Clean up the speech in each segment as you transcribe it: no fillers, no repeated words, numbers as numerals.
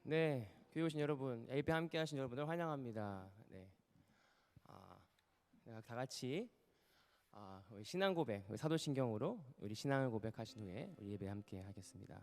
네, 교회 오신 여러분, 예배 함께 하신 여러분들 환영합니다. 네, 다 같이 우리 신앙 고백, 사도신경으로 우리 신앙을 고백하신 후에 우리 예배 함께 하겠습니다.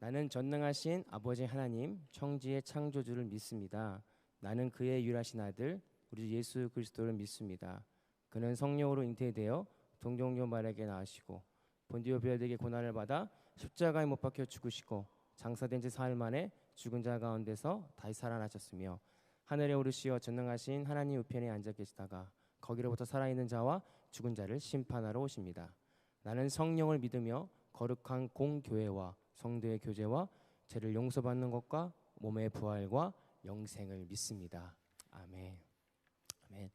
나는 전능하신 아버지 하나님, 천지의 창조주를 믿습니다. 나는 그의 유일하신 아들, 우리 예수 그리스도를 믿습니다. 그는 성령으로 잉태되어 동정녀 마리아에게 나으시고 본디오 빌라도에게 고난을 받아 십자가에 못 박혀 죽으시고 장사된 지 사흘 만에 죽은 자 가운데서 다시 살아나셨으며 하늘에 오르시어 전능하신 하나님 우편에 앉아 계시다가 거기로부터 살아있는 자와 죽은 자를 심판하러 오십니다. 나는 성령을 믿으며 거룩한 공교회와 성도의 교제와 죄를 용서받는 것과 몸의 부활과 영생을 믿습니다. 아멘. 아멘.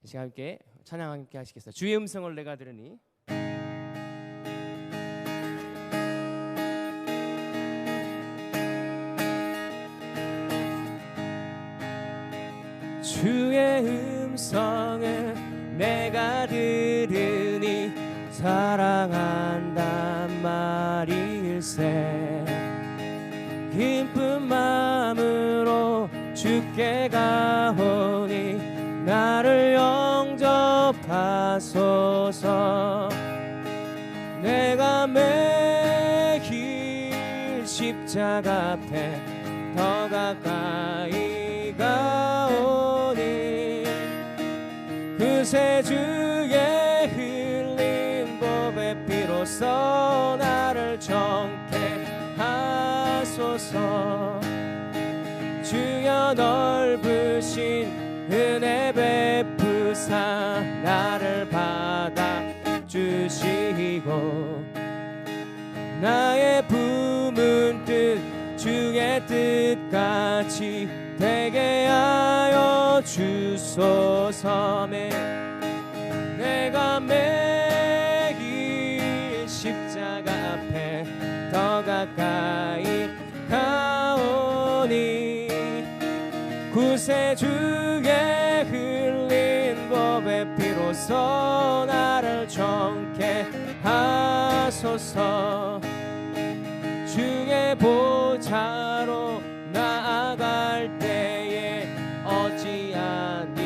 이 시간 함께 찬양 함께 하시겠어요? 주의 음성을 내가 들으니. 주의 음성을 내가 들으니 사랑한단 말일세. 기쁜 마음으로 주께 가오니 나를 영접하소서. 내가 매일 십자가 앞에 더 가까이 가오니 그새 주의 흘린 법의 피로써 나를 정케 하소서. 주여 넓으신 은혜 베푸사 나를 받아주시고 나의 품은 뜻 주의 뜻같이 되게 하여 주소서. 내가 매일 십자가 앞에 더 가까이 가오니 구세주의 흘린 법의 피로써 나를 정케 하소서. 주의 보좌로 나아갈 때에 어찌하니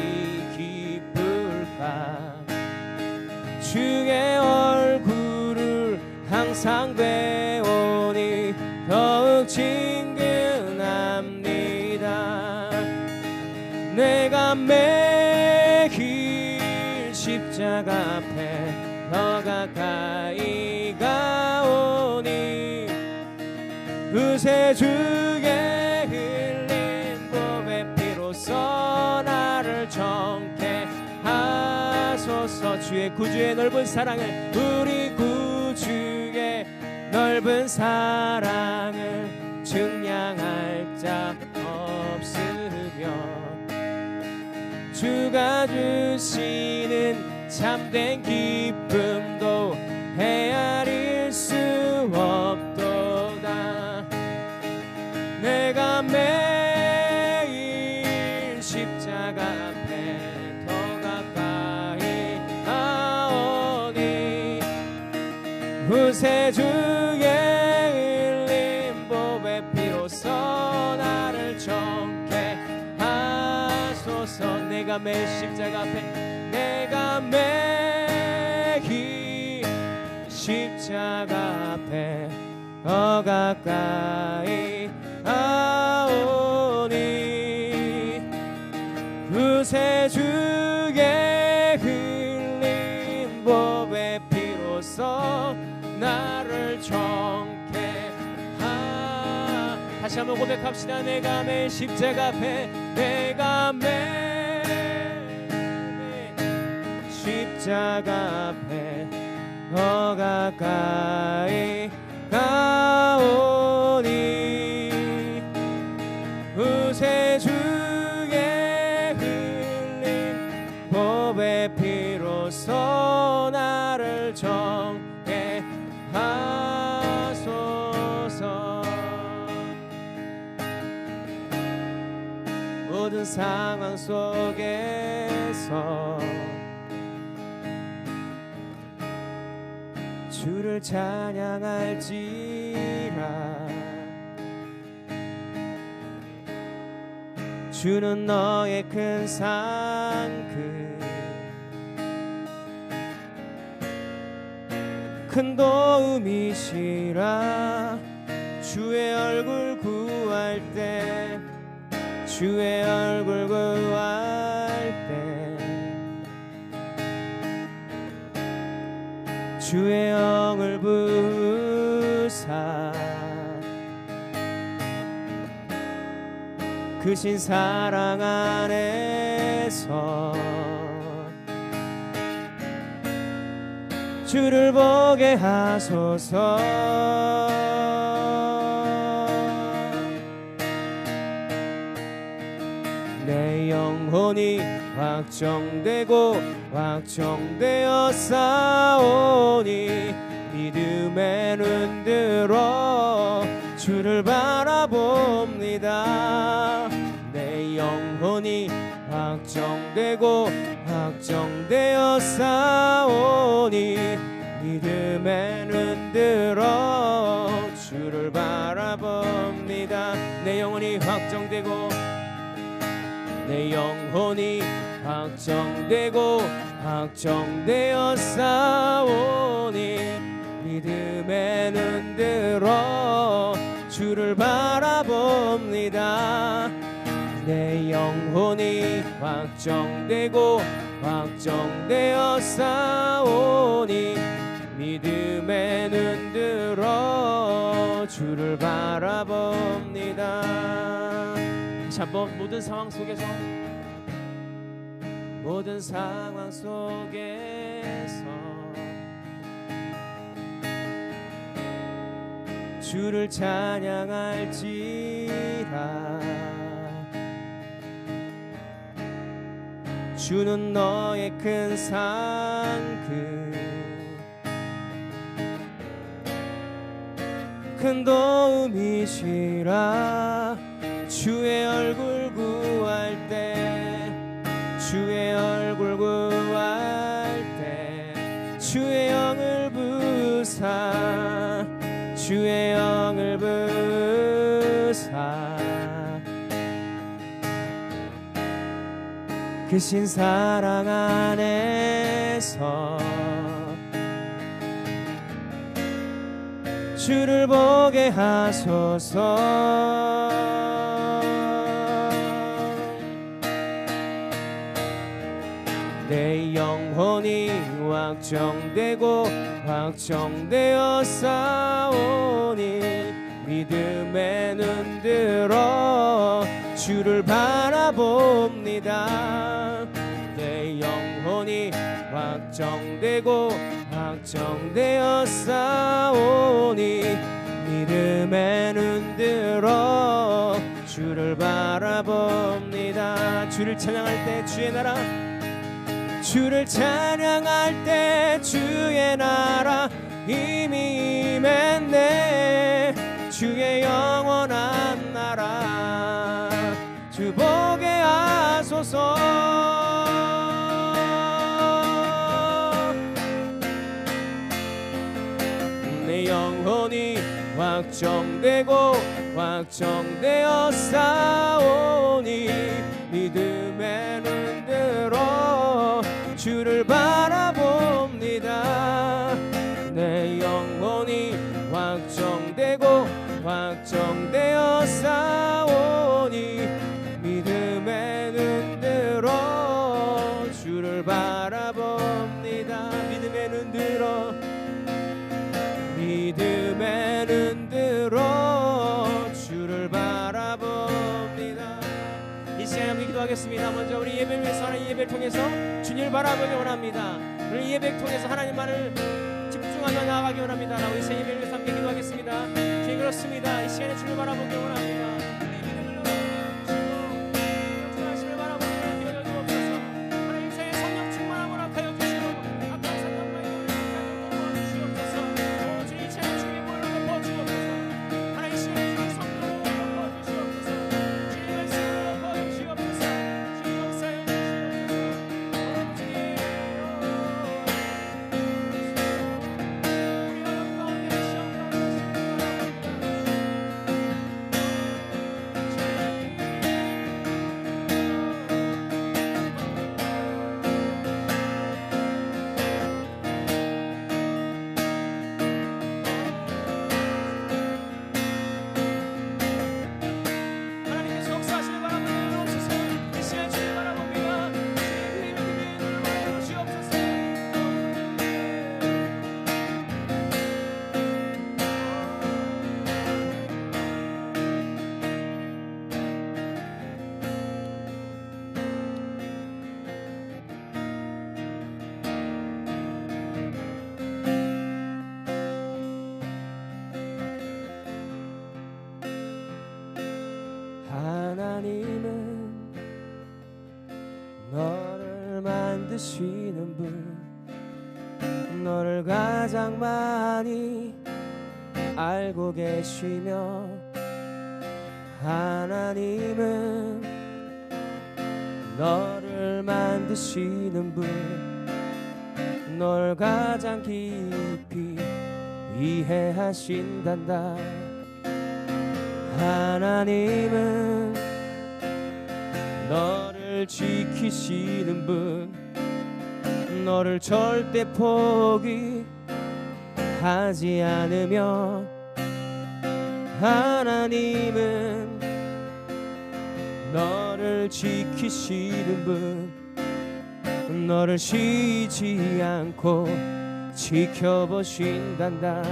기쁠까. 주의 얼굴을 항상 배우니 더욱 친근합니다. 내가 매일 십자가 앞에 더 가까이 가오니 그새 주의 흘린 법의 피로써 나를 정케 하소서. 주의 구주의 넓은 사랑을 우리 구주의 넓은 사랑을 증량할 자 없으며 주가 주시는 참된 기쁨도 헤아릴 수 없도다. 내가 매일 십자가 앞에 더 가까이 가오니 구세주의 흘린 법의 피로써 나를 정케 하소서. 내가 매일 십자가 앞에 내가 매일 십자가 앞에 더 가까이 가오니 구세주의 흘린 법의 피로써 나를 정케 다시 한번 고백합시다. 내가 매일 십자가 앞에 내가 매일 십자가 앞에 더 가까이 가오니 구세주의 흘린 법의 피로써 나를 정케 하소서. 모든 상황 속에서 주를 찬양할지라. 주는 너의 큰 산 큰 도움이시라. 주의 얼굴 구할 때 주의 얼굴 구할 때 주의 영을 부사 크신 사랑 안에서 주를 보게 하소서. 내 영혼이 확정되고 확정되어 싸우니 믿음의 눈 들어 주를 바라봅니다. 내 영혼이 확정되고 확정되어 싸우니 믿음의 눈 들어 주를 바라봅니다. 내 영혼이 확정되고 내 영혼이 확정되고 확정되어 싸우니 믿음의 눈 들어 주를 바라봅니다. 내 영혼이 확정되고 확정되어 싸우니 믿음의 눈 들어 주를 바라봅니다. 다시 한번 모든 상황 속에서 모든 상황 속에서 주를 찬양할지라. 주는 너의 큰 산 큰 도움이시라. 주의 얼굴 구할 때 주의 얼굴 구할 때 주의 영을 부사 주의 영을 부사 크신 사랑 안에서 주를 보게 하소서. 내 영혼이 확정되고 확정되어 싸우니 믿음의 눈 들어 주를 바라봅니다. 내 영혼이 확정되고 확정되어 싸우니 믿음의 눈 들어 주를 바라봅니다. 주를 찬양할 때 주의 나라 주를 찬양할 때 주의 나라 이미 임했네. 주의 영원한 나라 주 보게 하소서. 내 영혼이 확정되고 확정되어 싸우니 믿음의 눈 들어 주를 바라봅니다. 내 영혼이 확정되고 확정되어 싸우니 믿음의 눈 들어 주를 바라봅니다. 믿음의 눈 들어 믿음의 눈 들어 주를 바라봅니다. 이 시간에 우리 기도하겠습니다. 먼저 우리 예배를 위해서 하나님 예배를 통해서 주님을 바라보기 원합니다. 우리 예배를 통해서 하나님만을 집중하며 나아가기 원합니다. 우리 새 예배를 위해서 함께 기도하겠습니다. 주님 그렇습니다. 이 시간에 주를 바라보기 원합니다. 너를 만드시는 분, 너를 가장 많이 알고 계시며, 하나님은 너를 만드시는 분, 널 가장 깊이 이해하신단다. 하나님은 너를 지키시는 분, 너를 절대 포기하지 않으며, 하나님은 너를 지키시는 분, 너를 쉬지 않고 지켜보신단다.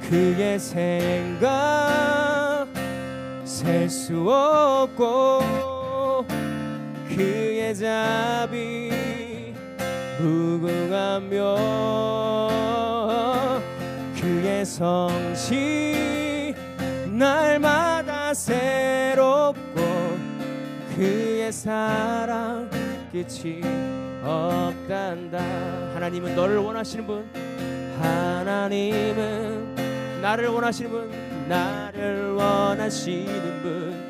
그의 생각 셀 수 없고, 그의 자비 무궁하며, 그의 성실 날마다 새롭고, 그의 사랑 끝이 없단다. 하나님은 너를 원하시는 분, 하나님은 나를 원하시는 분, 나를 원하시는 분,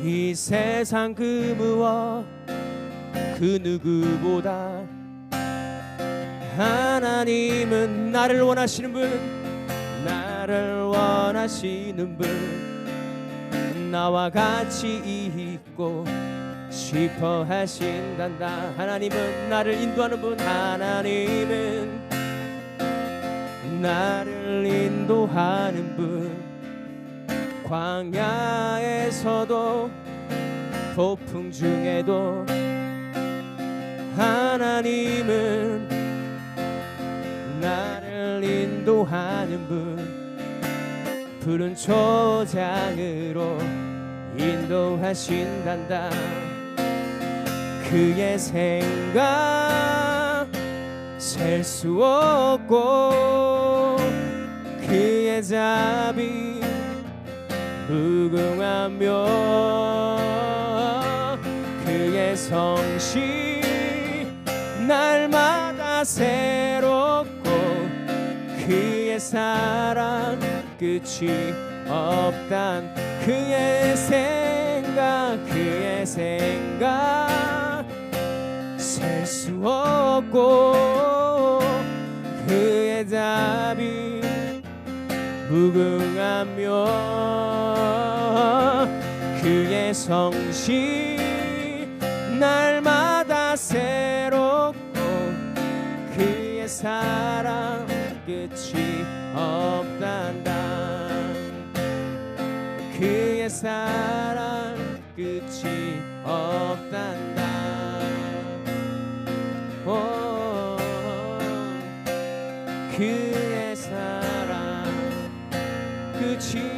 이 세상 그 무엇 그 누구보다 하나님은 나를 원하시는 분, 나를 원하시는 분, 나와 같이 있고 싶어 하신단다. 하나님은 나를 인도하는 분, 하나님은 나를 인도하는 분, 광야에서도 폭풍 중에도 하나님은 나를 인도하는 분, 푸른 초장으로 인도하신단다. 그의 생각 셀 수 없고, 그의 자비 무궁하며, 그의 성실 날마다 새롭고, 그의 사랑 끝이 없단. 그의 생각 셀 수 없고, 그의 자비 무궁하며, 그의 성실 날마다 새롭고, 그의 사랑 끝이 없단다. 그의 사랑 끝이 없단다. 오, 그의 사랑 끝이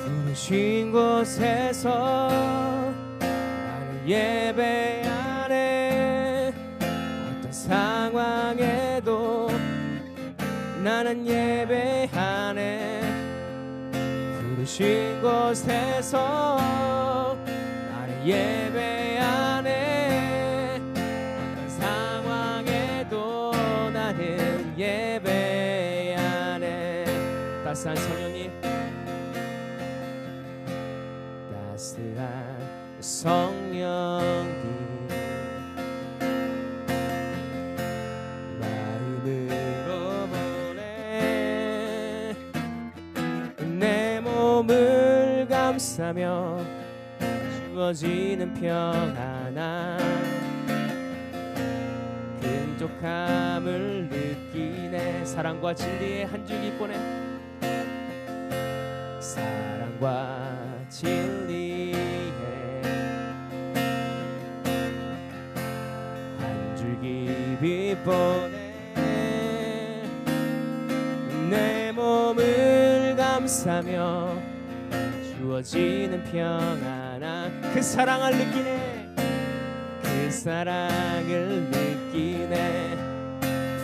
부르신 곳에서 나를 예배하네. 어떤 상황에도 나는 예배하네. 부르신 곳에서 나를 예배하네. 어떤 상황에도 나는 예배하네. 따스한 성령님, 따스한 성령님, 마음으로 보내. 내 몸을 감싸며 주어지는 평안함, 끈적함을 느끼네. 사랑과 진리의 한 줄기 보내. 사랑과 진리의 한 줄기 빛 보내. 내 몸을 감싸며 주어지는 평안함, 그 사랑을 느끼네. 사랑을 느끼네.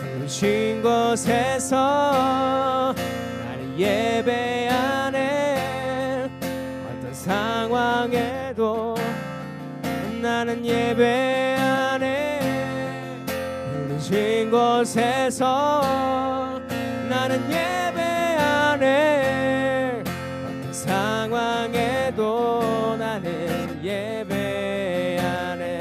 부르신 곳에서 나는 예배하네. 어떤 상황에도 나는 예배하네. 부르신 곳에서 나는 예배하네. 어떤 상황에도 나는 예배하네.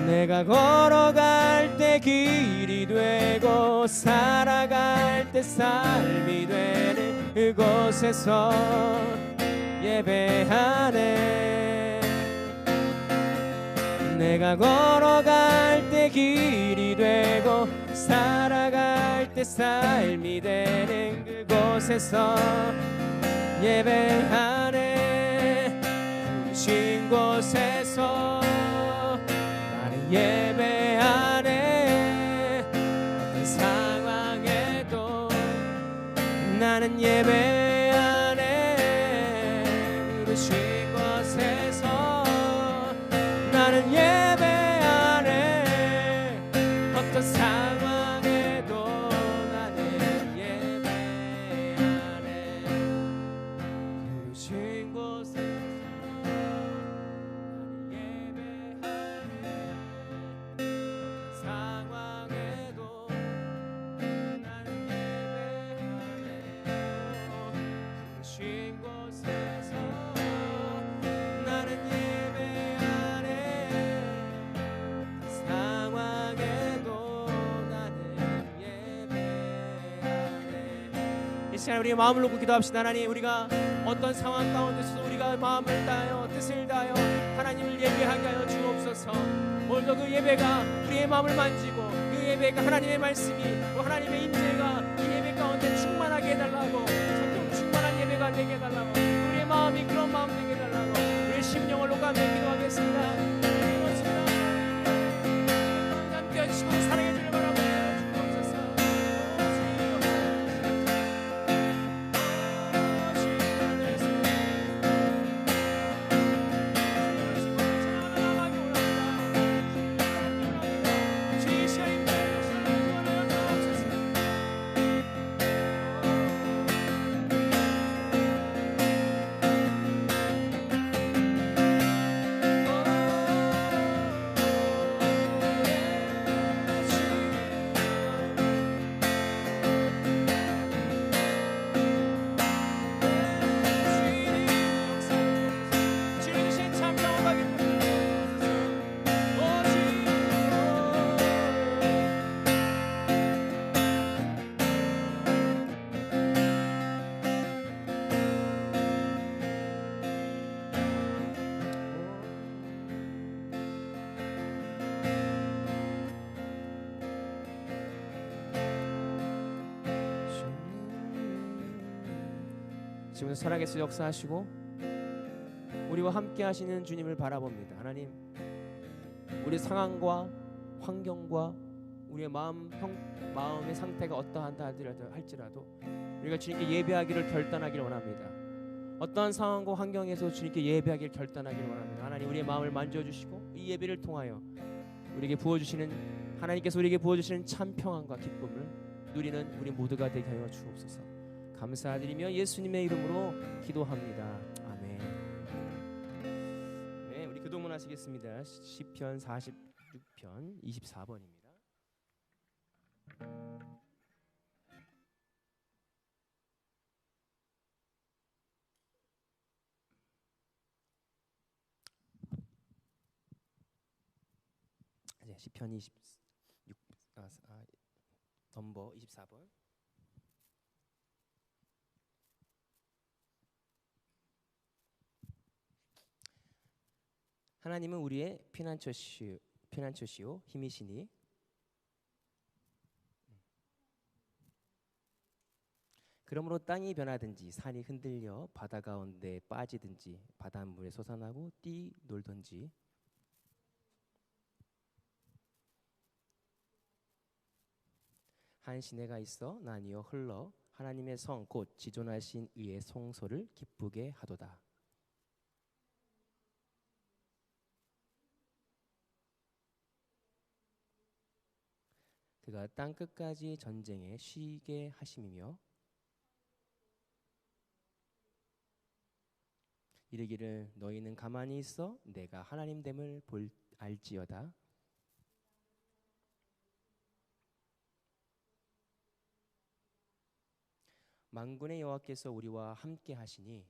내가 걸어갈 때 길이 되고 살아갈 때 삶이 되는 그곳에서 예배하네. 내가 걸어갈 때 길이 되고 살아갈 때 삶이 되는 그곳에서 예배하네. 부르신 곳에서 나는 예배하네. 어떤 상황에도 나는 예배하네. 부르신 곳에서 나는 예배하네. 어떤 상황에도 나는 예배하네. 부르신 곳에서 나는 예배하네. 어떤 상황에도 나는 예배하네. 부르신 곳에서 나는 이 시간 우리 마음을 놓고 기도합시다. 하나님, 우리가 어떤 상황 가운데서도 우리가 마음을 다하여 뜻을 다하여 하나님을 예배하게 하여 주옵소서. 오늘도 그 예배가 우리의 마음을 만지고 그 예배가 하나님의 말씀이 또 하나님의 인재가 이 예배 가운데 충만하게 해달라고, 성령 충만한 예배가 되게 해달라고, 우리의 마음이 그런 마음 되게 해달라고 우리의 심령을 녹아내 기도하겠습니다. 기도하십니다. 함께 하시고 사랑해 주를 바라고 주옵소서. 지금부터 살아계셔 역사하시고 우리와 함께 하시는 주님을 바라봅니다. 하나님, 우리 상황과 환경과 우리의 마음의 상태가 어떠한다 할지라도 우리가 주님께 예배하기를 결단하기를 원합니다. 어떠한 상황과 환경에서 주님께 예배하기를 결단하기를 원합니다. 하나님, 우리의 마음을 만져주시고 이 예배를 통하여 하나님께서 우리에게 부어주시는 참 평안과 기쁨을 누리는 우리 모두가 되게 하여 주옵소서. 감사드리며 예수님의 이름으로 기도합니다. 아멘. 네, 우리 기도문 하시겠습니다. 시편 46편 24번입니다. 시편 26 넘버 24번. 하나님은 우리의 피난처시오 힘이시니 그러므로 땅이 변하든지 산이 흔들려 바다 가운데 빠지든지 바닷물에 솟아나고 뛰놀든지 한 시내가 있어 나뉘어 흘러 하나님의 성 곧 지존하신 이의 성소를 기쁘게 하도다. 그가 땅 끝까지 전쟁에 쉬게 하심이며 이르기를 너희는 가만히 있어 내가 하나님 됨을 알지어다. 만군의 여호와께서 우리와 함께 하시니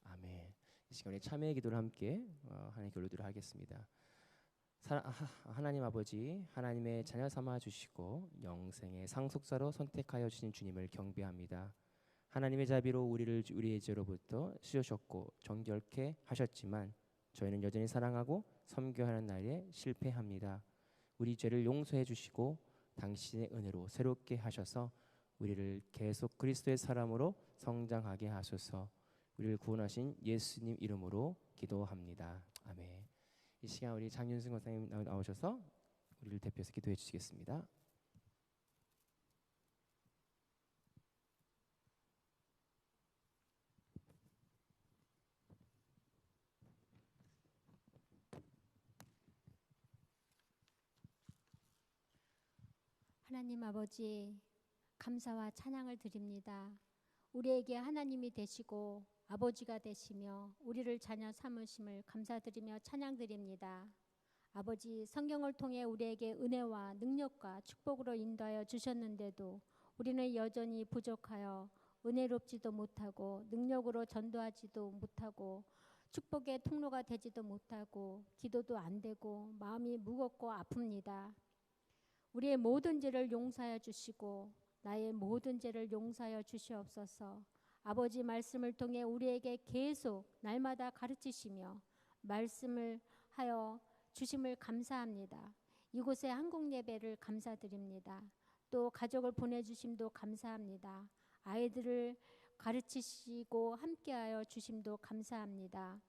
아멘. 이 시간에 참회의 기도를 함께 하나님께 올려드리도록 하겠습니다. 하나님 아버지, 하나님의 자녀 삼아 주시고 영생의 상속자로 선택하여 주신 주님을 경배합니다. 하나님의 자비로 우리의 죄로부터 씌우셨고 정결케 하셨지만 저희는 여전히 사랑하고 섬겨야 하는 날에 실패합니다. 우리 죄를 용서해 주시고 당신의 은혜로 새롭게 하셔서 우리를 계속 그리스도의 사람으로 성장하게 하소서. 우리를 구원하신 예수님 이름으로 기도합니다. 아멘. 이 시간 우리 장윤승 권사님 나오셔서 우리를 대표해서 기도해 주시겠습니다. 하나님 아버지, 감사와 찬양을 드립니다. 우리에게 하나님이 되시고 아버지가 되시며 우리를 자녀 삼으심을 감사드리며 찬양드립니다. 아버지, 성경을 통해 우리에게 은혜와 능력과 축복으로 인도하여 주셨는데도 우리는 여전히 부족하여 은혜롭지도 못하고 능력으로 전도하지도 못하고 축복의 통로가 되지도 못하고 기도도 안 되고 마음이 무겁고 아픕니다. 우리의 모든 죄를 용서하여 주시고 나의 모든 죄를 용서하여 주시옵소서. 아버지, 말씀을 통해 우리에게 계속 날마다 가르치시며 말씀을 하여 주심을 감사합니다. 이곳에 한국 예배를 감사드립니다. 또 가족을 보내주심도 감사합니다. 아이들을 가르치시고 함께하여 주심도 감사합니다.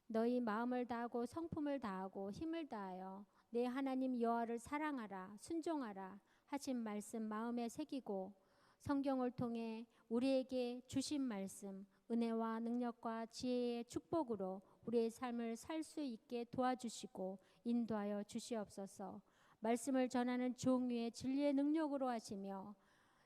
너희 마음을 다하고 성품을 다하고 힘을 다하여 내 하나님 여호와를 사랑하라, 순종하라 하신 말씀 마음에 새기고 성경을 통해 우리에게 주신 말씀, 은혜와 능력과 지혜의 축복으로 우리의 삶을 살 수 있게 도와주시고 인도하여 주시옵소서. 말씀을 전하는 종류의 진리의 능력으로 하시며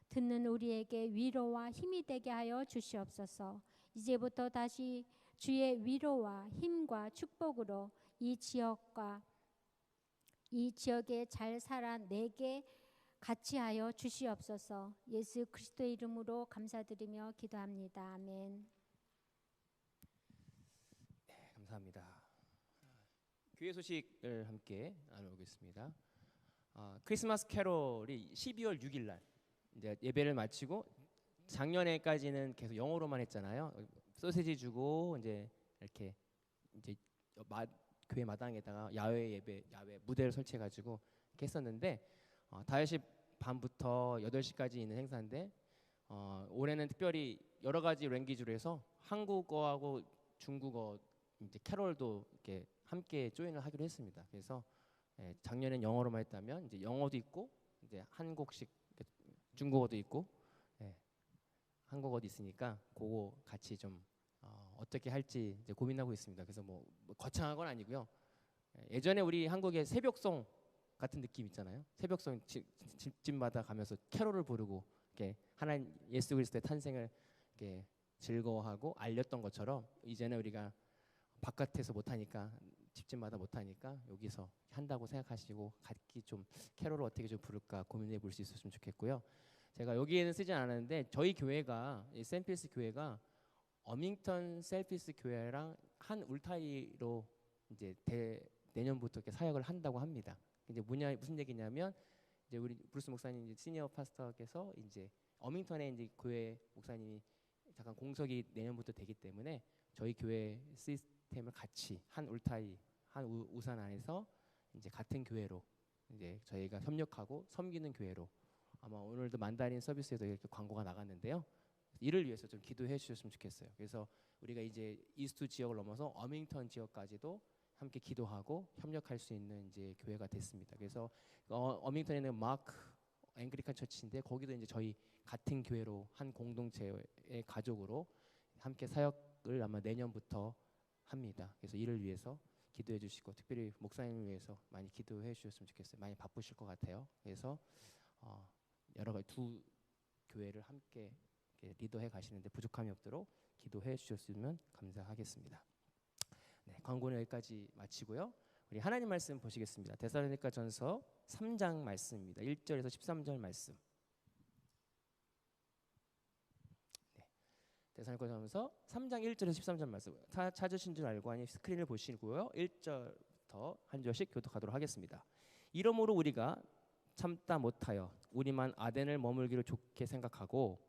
듣는 우리에게 위로와 힘이 되게 하여 주시옵소서. 이제부터 다시 주의 위로와 힘과 축복으로 이 지역에 잘 살아내게 같이 하여 주시옵소서. 예수 그리스도의 이름으로 감사드리며 기도합니다. 아멘. 네, 감사합니다. 교회 소식을 함께 나누겠습니다. 크리스마스 캐롤이 12월 6일 날 이제 예배를 마치고 작년에까지는 계속 영어로만 했잖아요. 소세지 주고 이제 이렇게 이제 교회 마당에다가 야외 무대를 설치해가지고 이렇게 했었는데 5시 반부터 8시까지 있는 행사인데 올해는 특별히 여러 가지 랭귀지로 해서 한국어하고 중국어 이제 캐롤도 이렇게 함께 조인을 하기로 했습니다. 그래서 작년엔 영어로만 했다면 이제 영어도 있고 이제 한국식 중국어도 있고 한국어도 있으니까 그거 같이 좀 어떻게 할지 이제 고민하고 있습니다. 그래서 뭐 거창한 건 아니고요. 예전에 우리 한국의 새벽송 같은 느낌 있잖아요. 새벽송 집집마다 가면서 캐롤을 부르고 이렇게 하나님 예수 그리스도의 탄생을 이렇게 즐거워하고 알렸던 것처럼 이제는 우리가 바깥에서 못하니까 집집마다 못하니까 여기서 한다고 생각하시고 같이 좀 캐롤을 어떻게 좀 부를까 고민해 볼 수 있었으면 좋겠고요. 제가 여기에는 쓰지 않았는데 저희 교회가 샌필스 교회가 어밍턴 샌필스 교회랑 한 울타리로 이제 내년부터 이렇게 사역을 한다고 합니다. 이제 무슨 얘기냐면 이제 우리 브루스 목사님 이제 시니어 파스터께서 이제 어밍턴에 이제 교회 목사님이 잠깐 공석이 내년부터 되기 때문에 저희 교회 시스템을 같이 한 울타리 한 우산 안에서 이제 같은 교회로 이제 저희가 협력하고 섬기는 교회로 아마 오늘도 만다린 서비스에도 이렇게 광고가 나갔는데요. 이를 위해서 좀 기도해 주셨으면 좋겠어요. 그래서 우리가 이제 이스트 지역을 넘어서 어밍턴 지역까지도 함께 기도하고 협력할 수 있는 이제 교회가 됐습니다. 그래서 어밍턴에는 마크 앵글리칸 처치인데 거기도 이제 저희 같은 교회로 한 공동체의 가족으로 함께 사역을 아마 내년부터 합니다. 그래서 이를 위해서 기도해 주시고 특별히 목사님을 위해서 많이 기도해 주셨으면 좋겠어요. 많이 바쁘실 것 같아요. 그래서 여러 가지 두 교회를 함께 이렇게 리더해 가시는데 부족함이 없도록 기도해 주셨으면 감사하겠습니다. 네, 광고는 여기까지 마치고요. 우리 하나님 말씀 보시겠습니다. 데살로니가전서 3장 말씀입니다. 1절에서 13절 말씀. 데살로니가전서 3장 1절에서 13절 말씀. 다 찾으신 줄 알고 하니 스크린을 보시고요. 1절부터 한 절씩 교독하도록 하겠습니다. 이러므로 우리가 참다 못하여 우리만 아덴을 머물기를 좋게 생각하고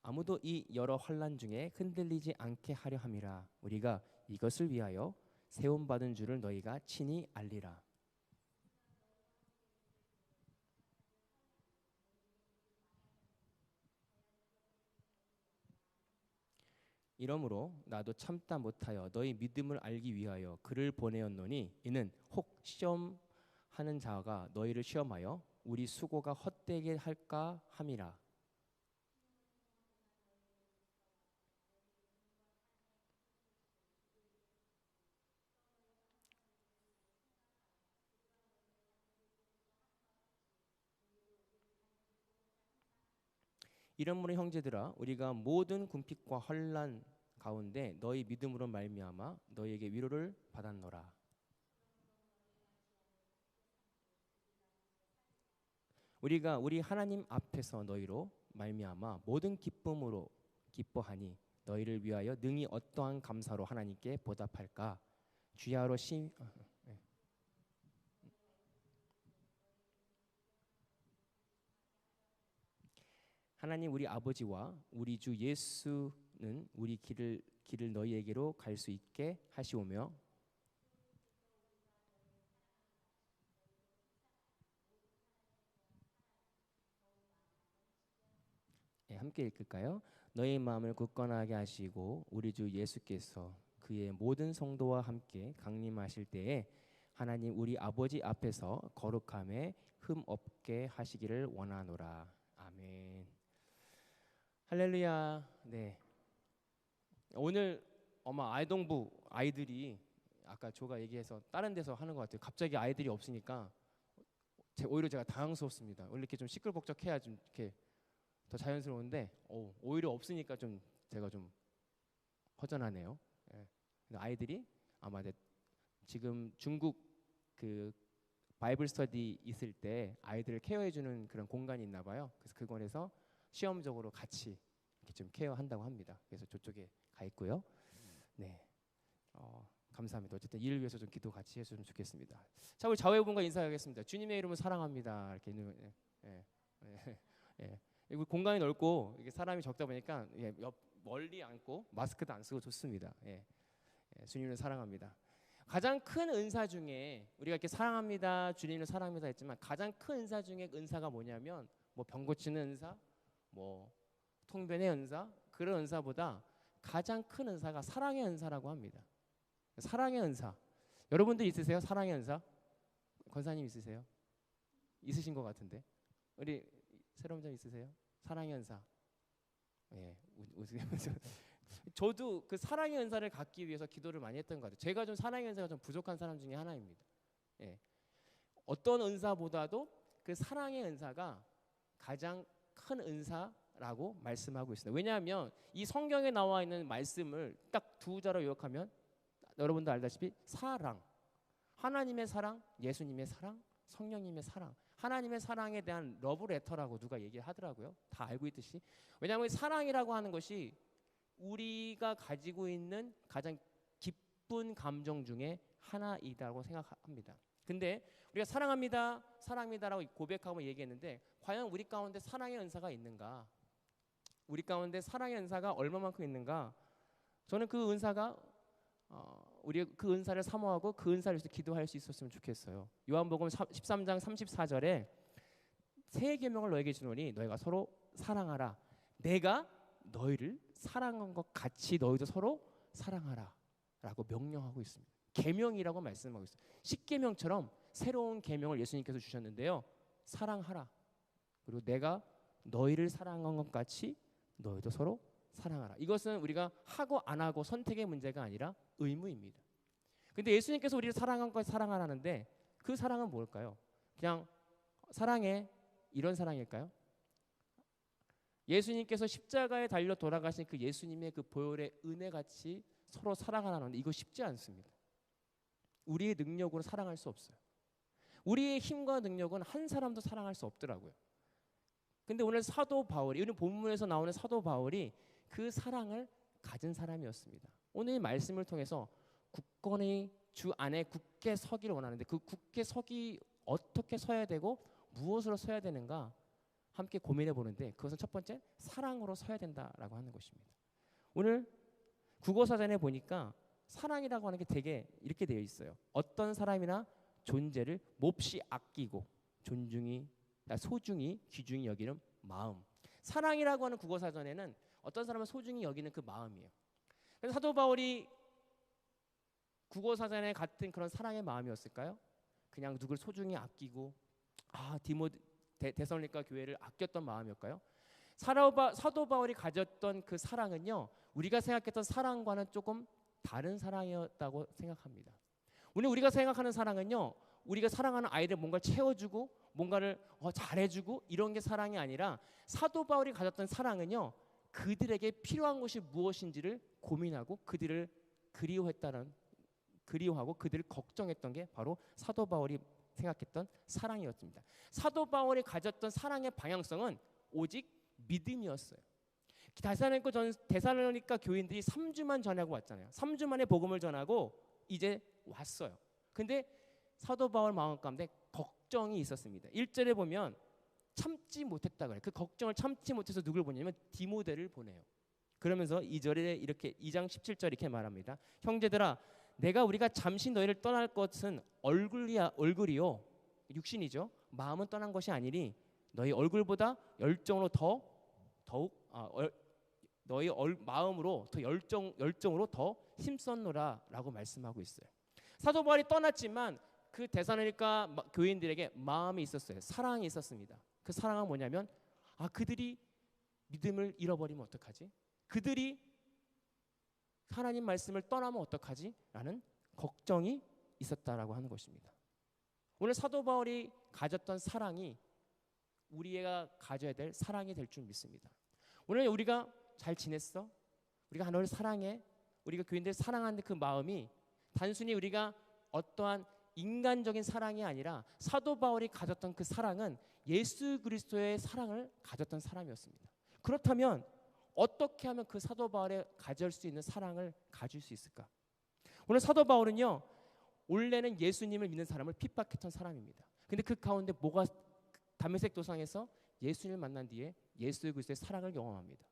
아무도 이 여러 환난 중에 흔들리지 않게 하려 함이라. 우리가 이것을 위하여 세움 받은 줄을 너희가 친히 알리라. 이러므로 나도 참다 못하여 너희 믿음을 알기 위하여 그를 보내었노니 이는 혹 시험하는 자가 너희를 시험하여 우리 수고가 헛되게 할까 함이라. 이러므로 형제들아 우리가 모든 궁핍과 환난 가운데 너희 믿음으로 말미암아 너희에게 위로를 받았노라. 우리가 우리 하나님 앞에서 너희로 말미암아 모든 기쁨으로 기뻐하니 너희를 위하여 능히 어떠한 감사로 하나님께 보답할까. 주야로 하나님 우리 아버지와 우리 주 예수는 우리 길을 너희에게로 갈 수 있게 하시오며 함께 읽을까요? 너희 마음을 굳건하게 하시고 우리 주 예수께서 그의 모든 성도와 함께 강림하실 때에 하나님 우리 아버지 앞에서 거룩함에 흠 없게 하시기를 원하노라. 아멘. 할렐루야. 네. 오늘 아마 아이동부 아이들이 아까 조가 얘기해서 다른 데서 하는 것 같아요. 갑자기 아이들이 없으니까 오히려 제가 당황스럽습니다. 원래 이렇게 좀 시끌벅적해야 좀 이렇게 더 자연스러운데 오히려 없으니까 좀 제가 좀 허전하네요. 예. 아이들이 아마 지금 중국 그 바이블 스터디 있을 때 아이들을 케어해주는 그런 공간이 있나 봐요. 그래서 그곳에서 시험적으로 같이 이렇게 좀 케어한다고 합니다. 그래서 저쪽에 가 있고요. 네, 감사합니다. 어쨌든 이를 위해서 좀 기도 같이 해주시면 좋겠습니다. 자, 우리 좌우분과 인사하겠습니다. 주님의 이름을 사랑합니다. 이렇게 그리고 공간이 넓고 이게 사람이 적다 보니까 멀리 앉고 마스크도 안 쓰고 좋습니다. 주님을 사랑합니다. 가장 큰 은사 중에 우리가 이렇게 사랑합니다, 주님을 사랑합니다 했지만 가장 큰 은사 중에 은사가 뭐냐면 뭐 병 고치는 은사, 뭐 통변의 은사 그런 은사보다 가장 큰 은사가 사랑의 은사라고 합니다. 사랑의 은사. 여러분들 있으세요? 사랑의 은사? 권사님 있으세요? 있으신 것 같은데. 우리 새로운 점 있으세요? 사랑의 은사. 예, 웃으면서. 저도 그 사랑의 은사를 갖기 위해서 기도를 많이 했던 것 같아요. 제가 좀 사랑의 은사가 좀 부족한 사람 중에 하나입니다. 예. 어떤 은사보다도 그 사랑의 은사가 가장 큰 은사라고 말씀하고 있습니다. 왜냐하면 이 성경에 나와 있는 말씀을 딱 두 자로 요약하면 여러분도 알다시피 사랑, 하나님의 사랑, 예수님의 사랑, 성령님의 사랑, 하나님의 사랑에 대한 러브레터라고 누가 얘기하더라고요. 다 알고 있듯이. 왜냐하면 사랑이라고 하는 것이 우리가 가지고 있는 가장 기쁜 감정 중에 하나이다고 생각합니다. 근데 우리가 사랑합니다, 사랑합니다라고 고백하고 얘기했는데 과연 우리 가운데 사랑의 은사가 있는가? 우리 가운데 사랑의 은사가 얼마만큼 있는가? 저는 그 은사가 우리 그 은사를 사모하고 그 은사를 위해서 기도할 수 있었으면 좋겠어요. 요한복음 13장 34절에 새 계명을 너에게 주노니 너희가 서로 사랑하라. 내가 너희를 사랑한 것 같이 너희도 서로 사랑하라 라고 명령하고 있습니다. 계명이라고 말씀하고 있어요. 십계명처럼 새로운 계명을 예수님께서 주셨는데요. 사랑하라. 그리고 내가 너희를 사랑한 것 같이 너희도 서로 사랑하라. 이것은 우리가 하고 안 하고 선택의 문제가 아니라 의무입니다. 근데 예수님께서 우리를 사랑한 것 사랑하라는데 그 사랑은 뭘까요? 그냥 사랑해 이런 사랑일까요? 예수님께서 십자가에 달려 돌아가신 그 예수님의 그 보혈의 은혜같이 서로 사랑하라는데 이거 쉽지 않습니다. 우리의 능력으로 사랑할 수 없어요. 우리의 힘과 능력은 한 사람도 사랑할 수 없더라고요. 근데 오늘 사도 바울이, 오늘 본문에서 나오는 사도 바울이 그 사랑을 가진 사람이었습니다. 오늘 이 말씀을 통해서 굳건히 주 안에 굳게 서기를 원하는데 그 굳게 서기 어떻게 서야 되고 무엇으로 서야 되는가 함께 고민해 보는데 그것은 첫 번째 사랑으로 서야 된다라고 하는 것입니다. 오늘 국어사전에 보니까 사랑이라고 하는 게 되게 이렇게 되어 있어요. 어떤 사람이나 존재를 몹시 아끼고 존중이 소중히 귀중히 여기는 마음. 사랑이라고 하는 국어사전에는 어떤 사람을 소중히 여기는 그 마음이에요. 그래서 사도 바울이 국어사전에 같은 그런 사랑의 마음이었을까요? 그냥 누굴 소중히 아끼고 데살로니가 교회를 아꼈던 마음이었까요? 사도 바울이 가졌던 그 사랑은요, 우리가 생각했던 사랑과는 조금 다른 사랑이었다고 생각합니다. 오늘 우리가 생각하는 사랑은요, 우리가 사랑하는 아이를 뭔가 채워주고 뭔가를 잘해주고 이런 게 사랑이 아니라 사도 바울이 가졌던 사랑은요, 그들에게 필요한 것이 무엇인지를 고민하고 그들을 그리워하고 그들을 걱정했던 게 바로 사도 바울이 생각했던 사랑이었습니다. 사도 바울이 가졌던 사랑의 방향성은 오직 믿음이었어요. 데살로니가 교인들이 3주만 전하고 왔잖아요. 3주 만에 복음을 전하고 이제 왔어요. 근데 사도 바울 마음 가운데 걱정이 있었습니다. 1절에 보면 참지 못했다 그래요. 그 걱정을 참지 못해서 누굴 보냐면 디모데를 보내요. 그러면서 2절에 이렇게 2장 17절 이렇게 말합니다. 형제들아 우리가 잠시 너희를 떠날 것은 얼굴이요 육신이죠. 마음은 떠난 것이 아니니 너희 얼굴보다 열정으로 너희 마음으로 더 열정으로 더 힘썼노라라고 말씀하고 있어요. 사도 바울이 떠났지만 그 데살로니가 교인들에게 마음이 있었어요. 사랑이 있었습니다. 그 사랑은 뭐냐면 그들이 믿음을 잃어버리면 어떡하지? 그들이 하나님 말씀을 떠나면 어떡하지? 라는 걱정이 있었다라고 하는 것입니다. 오늘 사도 바울이 가졌던 사랑이 우리가 가져야 될 사랑이 될 줄 믿습니다. 오늘 우리가 잘 지냈어? 우리가 하나님을 사랑해? 우리가 교인들 사랑하는 그 마음이 단순히 우리가 어떠한 인간적인 사랑이 아니라 사도 바울이 가졌던 그 사랑은 예수 그리스도의 사랑을 가졌던 사람이었습니다. 그렇다면 어떻게 하면 그 사도 바울이 가질 수 있는 사랑을 가질 수 있을까? 오늘 사도 바울은요, 원래는 예수님을 믿는 사람을 핍박했던 사람입니다. 근데 그 가운데 다메섹 도상에서 예수님을 만난 뒤에 예수 그리스도의 사랑을 경험합니다.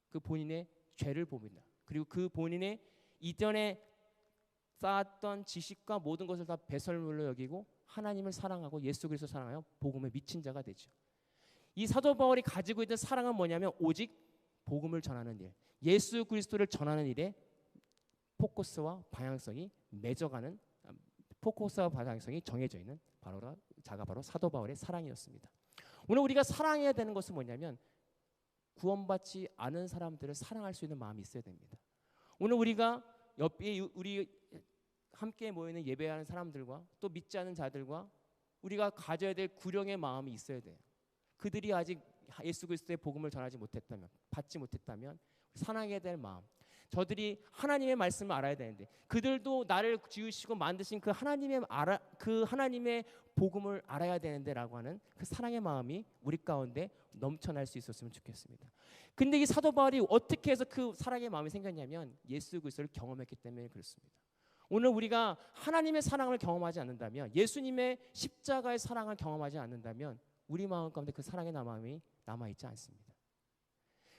그 본인의 죄를 봅니다. 그리고 그 본인의 이전에 쌓았던 지식과 모든 것을 다 배설물로 여기고 하나님을 사랑하고 예수 그리스도 사랑하여 복음에 미친 자가 되죠. 이 사도 바울이 가지고 있는 사랑은 뭐냐면 오직 복음을 전하는 일, 예수 그리스도를 전하는 일에 포커스와 방향성이 정해져 있는 바로 사도 바울의 사랑이었습니다. 오늘 우리가 사랑해야 되는 것은 뭐냐면 구원받지 않은 사람들을 사랑할 수 있는 마음이 있어야 됩니다. 오늘 우리가 우리 함께 모이는 예배하는 사람들과 또 믿지 않은 자들과 우리가 가져야 될 구령의 마음이 있어야 돼요. 그들이 아직 예수 그리스도의 복음을 받지 못했다면 사랑해야 될 마음, 저들이 하나님의 말씀을 알아야 되는데 그들도 나를 지으시고 만드신 그 하나님의 복음을 알아야 되는데라고 하는 그 사랑의 마음이 우리 가운데 넘쳐날 수 있었으면 좋겠습니다. 근데 이 사도 바울이 어떻게 해서 그 사랑의 마음이 생겼냐면 예수 그리스도를 경험했기 때문에 그렇습니다. 오늘 우리가 하나님의 사랑을 경험하지 않는다면, 예수님의 십자가의 사랑을 경험하지 않는다면 우리 마음 가운데 그 사랑의 마음이 남아있지 않습니다.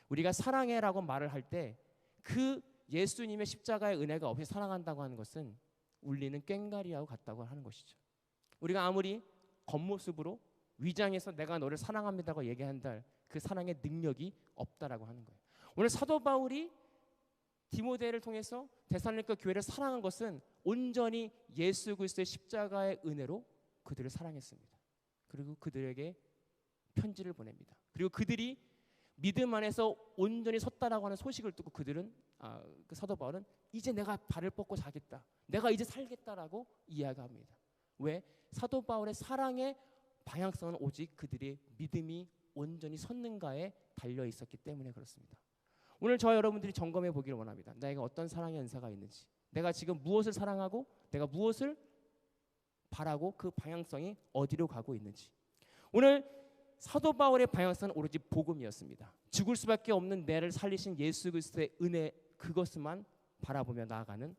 우리가 사랑해라고 말을 할 때 그 예수님의 십자가의 은혜가 없이 사랑한다고 하는 것은 울리는 꽹과리하고 같다고 하는 것이죠. 우리가 아무리 겉모습으로 위장해서 내가 너를 사랑합니다고 얘기한다 그 사랑의 능력이 없다라고 하는 거예요. 오늘 사도 바울이 디모데를 통해서 데살로니가 교회를 사랑한 것은 온전히 예수 그리스도의 십자가의 은혜로 그들을 사랑했습니다. 그리고 그들에게 편지를 보냅니다. 그리고 그들이 믿음 안에서 온전히 섰다라고 하는 소식을 듣고 그들은 그 사도 바울은 이제 내가 발을 뻗고 자겠다. 내가 이제 살겠다라고 이야기합니다. 왜? 사도 바울의 사랑의 방향성은 오직 그들의 믿음이 온전히 섰는가에 달려 있었기 때문에 그렇습니다. 오늘 저와 여러분들이 점검해 보기를 원합니다. 내가 어떤 사랑의 은사가 있는지, 내가 지금 무엇을 사랑하고 내가 무엇을 바라고 그 방향성이 어디로 가고 있는지. 오늘 사도 바울의 방향성은 오로지 복음이었습니다. 죽을 수밖에 없는 내를 살리신 예수 그리스도의 은혜, 그것만 바라보며 나아가는,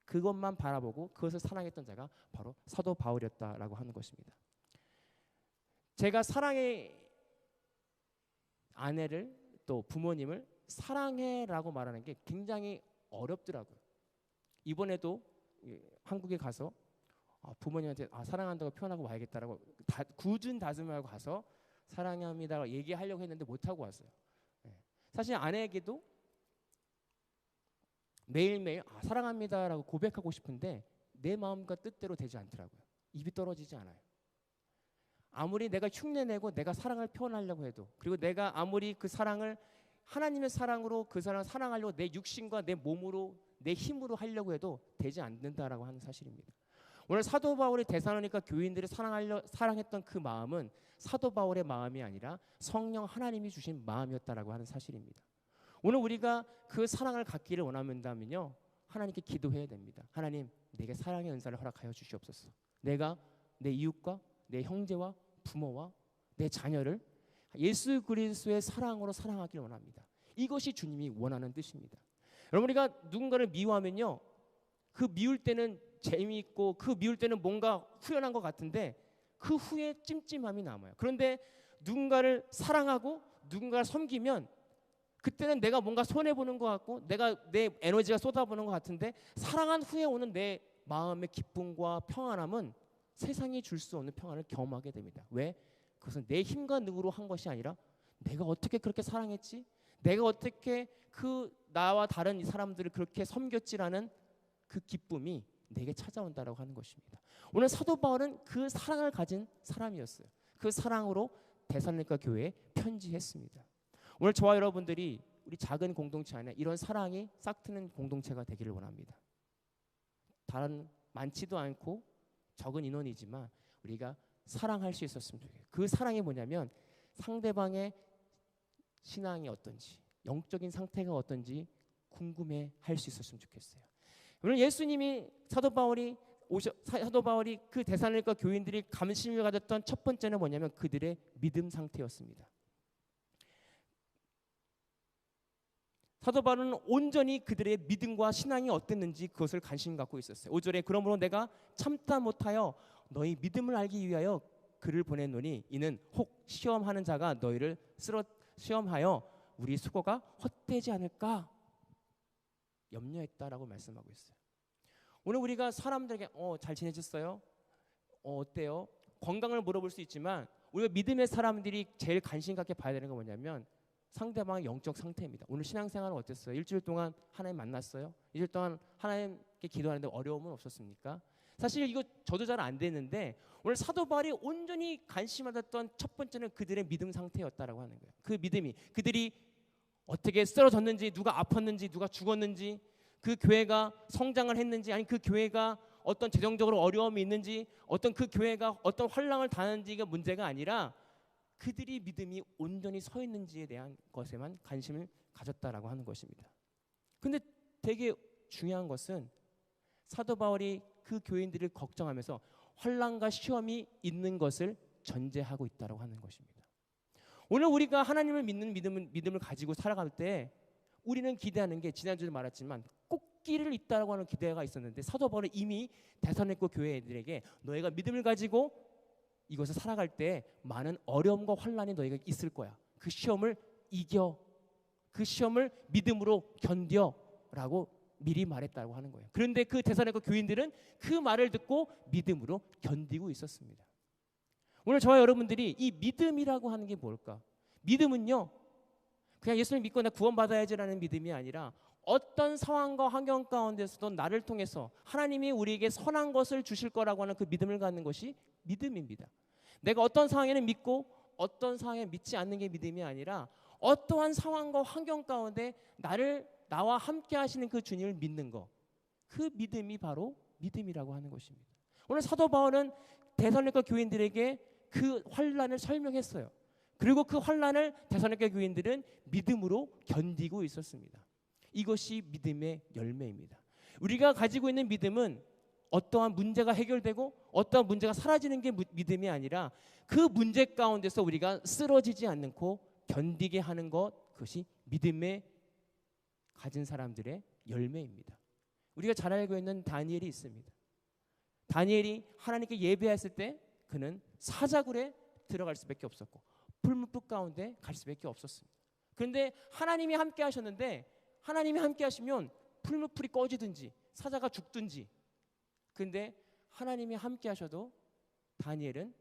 그것만 바라보고 그것을 사랑했던 자가 바로 사도 바울이었다라고 하는 것입니다. 제가 사랑의 아내를 또 부모님을 사랑해라고 말하는 게 굉장히 어렵더라고요. 이번에도 한국에 가서 부모님한테 사랑한다고 표현하고 와야겠다라고 굳은 다짐을 하고 가서 사랑합니다 얘기하려고 했는데 못하고 왔어요. 사실 아내에게도 매일매일 사랑합니다라고 고백하고 싶은데 내 마음과 뜻대로 되지 않더라고요. 입이 떨어지지 않아요. 아무리 내가 흉내내고 내가 사랑을 표현하려고 해도, 그리고 내가 아무리 그 사랑을 하나님의 사랑으로 그 사랑을 사랑하려고 내 육신과 내 몸으로 내 힘으로 하려고 해도 되지 않는다라고 하는 사실입니다. 오늘 사도 바울이 데살로니가 교인들을 사랑했던 그 마음은 사도 바울의 마음이 아니라 성령 하나님이 주신 마음이었다라고 하는 사실입니다. 오늘 우리가 그 사랑을 갖기를 원한다면요, 하나님께 기도해야 됩니다. 하나님, 내게 사랑의 은사를 허락하여 주시옵소서. 내가 내 이웃과 내 형제와 부모와 내 자녀를 예수 그리스도의 사랑으로 사랑하기를 원합니다. 이것이 주님이 원하는 뜻입니다. 여러분, 우리가 누군가를 미워하면요, 그 미울 때는 재미있고 그 미울 때는 뭔가 후련한 것 같은데 그 후에 찜찜함이 남아요. 그런데 누군가를 사랑하고 누군가를 섬기면 그때는 내가 뭔가 손해보는 것 같고 내가 내 에너지가 쏟아부는 것 같은데 사랑한 후에 오는 내 마음의 기쁨과 평안함은 세상이 줄 수 없는 평안을 경험하게 됩니다. 왜? 그것은 내 힘과 능으로 한 것이 아니라 내가 어떻게 그렇게 사랑했지? 내가 어떻게 그 나와 다른 이 사람들을 그렇게 섬겼지라는 그 기쁨이 내게 찾아온다라고 하는 것입니다. 오늘 사도 바울은 그 사랑을 가진 사람이었어요. 그 사랑으로 데살로니가 교회에 편지했습니다. 오늘 저와 여러분들이 우리 작은 공동체 안에 이런 사랑이 싹트는 공동체가 되기를 원합니다. 다른 많지도 않고 적은 인원이지만 우리가 사랑할 수 있었으면 좋겠어요. 그 사랑이 뭐냐면 상대방의 신앙이 어떤지, 영적인 상태가 어떤지 궁금해할 수 있었으면 좋겠어요. 오늘 예수님이 사도 바울이 그 데살로니가 교인들이 감심을 가졌던 첫 번째는 뭐냐면 그들의 믿음 상태였습니다. 사도 바울은 온전히 그들의 믿음과 신앙이 어땠는지 그것을 관심 갖고 있었어요. 5절에 그러므로 내가 참다 못하여 너희 믿음을 알기 위하여 그를 보냈노니 이는 혹 시험하는 자가 너희를 시험하여 우리 수고가 헛되지 않을까 염려했다라고 말씀하고 있어요. 오늘 우리가 사람들에게 잘 지내셨어요? 어때요? 건강을 물어볼 수 있지만 우리가 믿음의 사람들이 제일 관심 갖게 봐야 되는 건 뭐냐면 상대방의 영적 상태입니다. 오늘 신앙생활은 어땠어요? 일주일 동안 하나님 만났어요? 일주일 동안 하나님께 기도하는데 어려움은 없었습니까? 사실 이거 저도 잘 안 되는데 오늘 사도 바울이 온전히 관심하던 첫 번째는 그들의 믿음 상태였다라고 하는 거예요. 그 믿음이 그들이 어떻게 쓰러졌는지, 누가 아팠는지, 누가 죽었는지, 그 교회가 성장을 했는지, 아니 그 교회가 어떤 재정적으로 어려움이 있는지, 어떤 그 교회가 어떤 환난을 당하는지가 문제가 아니라 그들이 믿음이 온전히 서 있는지에 대한 것에만 관심을 가졌다라고 하는 것입니다. 근데 되게 중요한 것은 사도 바울이 그 교인들을 걱정하면서 환난과 시험이 있는 것을 전제하고 있다라고 하는 것입니다. 오늘 우리가 하나님을 믿는 믿음을 가지고 살아갈 때 우리는 기대하는 게 지난주에 말했지만 꽃길을 있다라고 하는 기대가 있었는데 사도 바울은 이미 데살로니가 교회 애들에게 너희가 믿음을 가지고 이것을 살아갈 때 많은 어려움과 환난이 너희가 있을 거야. 그 시험을 이겨. 그 시험을 믿음으로 견뎌라고 미리 말했다고 하는 거예요. 그런데 그 데살로니가 교인들은 그 말을 듣고 믿음으로 견디고 있었습니다. 오늘 저와 여러분들이 이 믿음이라고 하는 게 뭘까? 믿음은요, 그냥 예수를 믿고 나 구원받아야지라는 믿음이 아니라 어떤 상황과 환경 가운데서도 나를 통해서 하나님이 우리에게 선한 것을 주실 거라고 하는 그 믿음을 갖는 것이 믿음입니다. 내가 어떤 상황에는 믿고 어떤 상황에 믿지 않는 게 믿음이 아니라 어떠한 상황과 환경 가운데 나와 함께 하시는 그 주님을 믿는 것, 그 믿음이 바로 믿음이라고 하는 것입니다. 오늘 사도 바울은 데살로니가 교인들에게 그 환난을 설명했어요. 그리고 그 환난을 데살로니가 교인들은 믿음으로 견디고 있었습니다. 이것이 믿음의 열매입니다. 우리가 가지고 있는 믿음은 어떠한 문제가 해결되고 어떠한 문제가 사라지는 게 믿음이 아니라 그 문제 가운데서 우리가 쓰러지지 않고 견디게 하는 것, 그것이 믿음의 가진 사람들의 열매입니다. 우리가 잘 알고 있는 다니엘이 있습니다. 다니엘이 하나님께 예배했을 때 그는 사자굴에 들어갈 수밖에 없었고 풀무불 가운데 갈 수밖에 없었습니다. 그런데 하나님이 함께 하셨는데 하나님이 함께 하시면 풀무불이 꺼지든지 사자가 죽든지, 그런데 하나님이 함께 하셔도 다니엘은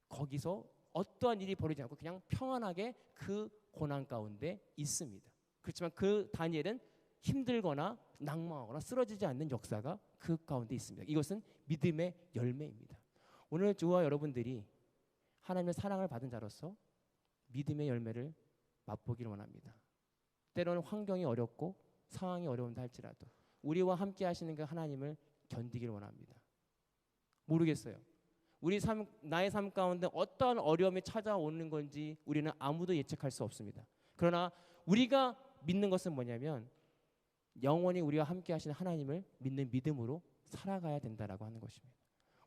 거기서 어떠한 일이 벌어지지 않고 그냥 평안하게 그 고난 가운데 있습니다. 그렇지만 그 다니엘은 힘들거나 낭망하거나 쓰러지지 않는 역사가 그 가운데 있습니다. 이것은 믿음의 열매입니다. 오늘 저와 여러분들이 하나님의 사랑을 받은 자로서 믿음의 열매를 맛보기를 원합니다. 때로는 환경이 어렵고 상황이 어려운다 할지라도 우리와 함께 하시는 그 하나님을 견디기를 원합니다. 모르겠어요. 나의 삶 가운데 어떠한 어려움이 찾아오는 건지 우리는 아무도 예측할 수 없습니다. 그러나 우리가 믿는 것은 뭐냐면 영원히 우리와 함께 하시는 하나님을 믿는 믿음으로 살아가야 된다라고 하는 것입니다.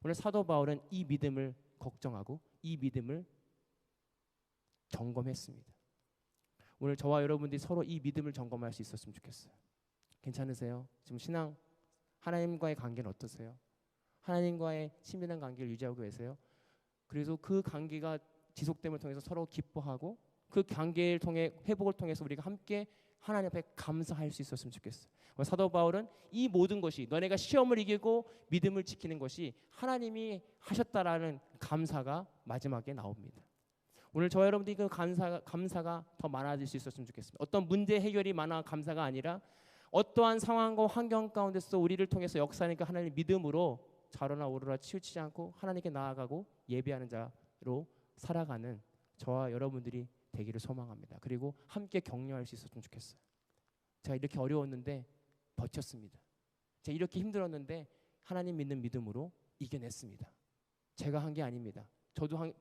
오늘 사도 바울은 이 믿음을 걱정하고 이 믿음을 점검했습니다. 오늘 저와 여러분들이 서로 이 믿음을 점검할 수 있었으면 좋겠어요. 괜찮으세요? 지금 신앙 하나님과의 관계는 어떠세요? 하나님과의 친밀한 관계를 유지하고 계세요? 그래서 그 관계가 지속됨을 통해서 서로 기뻐하고 그 관계를 통해 회복을 통해서 우리가 함께 하나님 앞에 감사할 수 있었으면 좋겠어요. 사도 바울은 이 모든 것이 너네가 시험을 이기고 믿음을 지키는 것이 하나님이 하셨다라는 감사가 마지막에 나옵니다. 오늘 저와 여러분들이 그 감사가 더 많아질 수 있었으면 좋겠습니다. 어떤 문제 해결이 많아 감사가 아니라 어떠한 상황과 환경 가운데서 우리를 통해서 역사하니까 하나님 믿음으로 좌로나 우로나 치우치지 않고 하나님께 나아가고 예배하는 자로 살아가는 저와 여러분들이 되기를 소망합니다. 그리고 함께 격려할 수 있었으면 좋겠어요. 제가 이렇게 어려웠는데 버텼습니다. 제가 이렇게 힘들었는데 하나님 믿는 믿음으로 이겨냈습니다. 제가 한 게 아닙니다.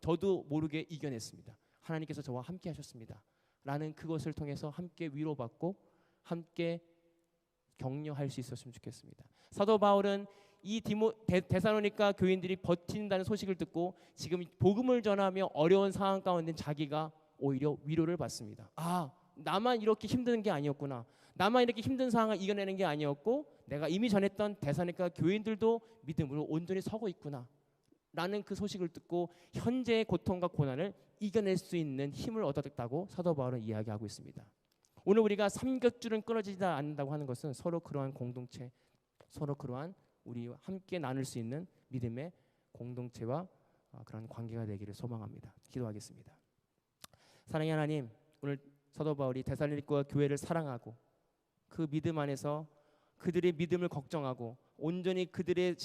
저도 모르게 이겨냈습니다. 하나님께서 저와 함께 하셨습니다. 라는 그것을 통해서 함께 위로받고 함께 격려할 수 있었으면 좋겠습니다. 사도 바울은 이 데살로니가 교인들이 버틴다는 소식을 듣고 지금 복음을 전하며 어려운 상황 가운데 자기가 오히려 위로를 받습니다. 아, 나만 이렇게 힘든 게 아니었구나. 나만 이렇게 힘든 상황을 이겨내는 게 아니었고 내가 이미 전했던 데살로니가 교인들도 믿음으로 온전히 서고 있구나. 라는 그 소식을 듣고 현재의 고통과 고난을 이겨낼 수 있는 힘을 얻었다고 사도 바울은 이야기하고 있습니다. 오늘 우리가 삼겹줄은 끊어지지 않는다고 하는 것은 서로 그러한 공동체, 서로 그러한 우리와 함께 나눌 수 있는 믿음의 공동체와 그런 관계가 되기를 소망합니다. 기도하겠습니다. 사랑의 하나님, 오늘 사도 바울이 데살로니가 교회를 사랑하고 그 믿음 안에서 그들의 믿음을 걱정하고 온전히 그들의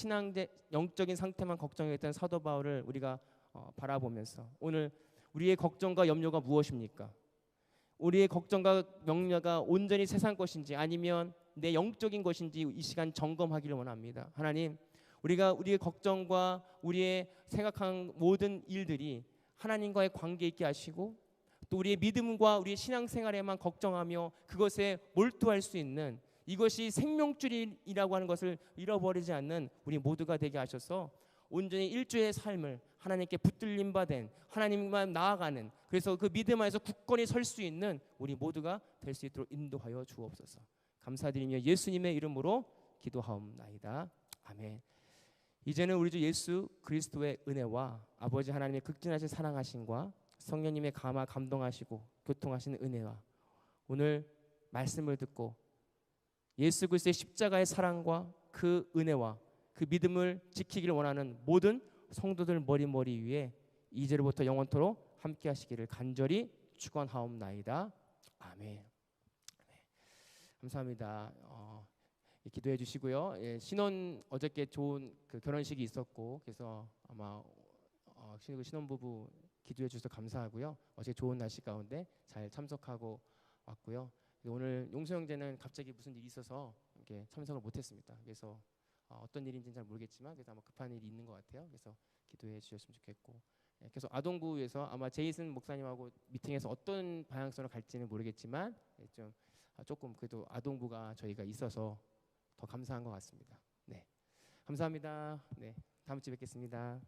영적인 상태만 걱정했던 사도 바울을 우리가 바라보면서 오늘 우리의 걱정과 염려가 무엇입니까? 우리의 걱정과 염려가 온전히 세상 것인지 아니면 내 영적인 것인지 이 시간 점검하기를 원합니다. 하나님, 우리가 우리의 걱정과 우리의 생각한 모든 일들이 하나님과의 관계 있게 하시고 또 우리의 믿음과 우리의 신앙생활에만 걱정하며 그것에 몰두할 수 있는 이것이 생명줄이라고 하는 것을 잃어버리지 않는 우리 모두가 되게 하셔서 온전히 일주의 삶을 하나님께 붙들림 받은 하나님만 나아가는 그래서 그 믿음 안에서 굳건히 설 수 있는 우리 모두가 될 수 있도록 인도하여 주옵소서. 감사드리며 예수님의 이름으로 기도하옵나이다. 아멘. 이제는 우리 주 예수 그리스도의 은혜와 아버지 하나님의 극진하신 사랑하심과 성령님의 감동하시고 교통하시는 은혜와 오늘 말씀을 듣고 예수 그리스도의 십자가의 사랑과 그 은혜와 그 믿음을 지키기를 원하는 모든 성도들 머리 위에 이제로부터 영원토록 함께 하시기를 간절히 축원하옵나이다. 아멘. 감사합니다. 기도해 주시고요. 예, 신혼 어저께 좋은 그 결혼식이 있었고 그래서 아마 신혼부부 기도해 주셔서 감사하고요. 어제 좋은 날씨 가운데 잘 참석하고 왔고요. 오늘 용서 형제는 갑자기 무슨 일이 있어서 이렇게 참석을 못했습니다. 그래서 어떤 일인지는 잘 모르겠지만 그래서 아마 급한 일이 있는 것 같아요. 그래서 기도해 주셨으면 좋겠고 계속 아동부에서 아마 제이슨 목사님하고 미팅해서 어떤 방향성으로 갈지는 모르겠지만 좀 조금 그래도 아동부가 저희가 있어서 더 감사한 것 같습니다. 네, 감사합니다. 네, 다음 주에 뵙겠습니다.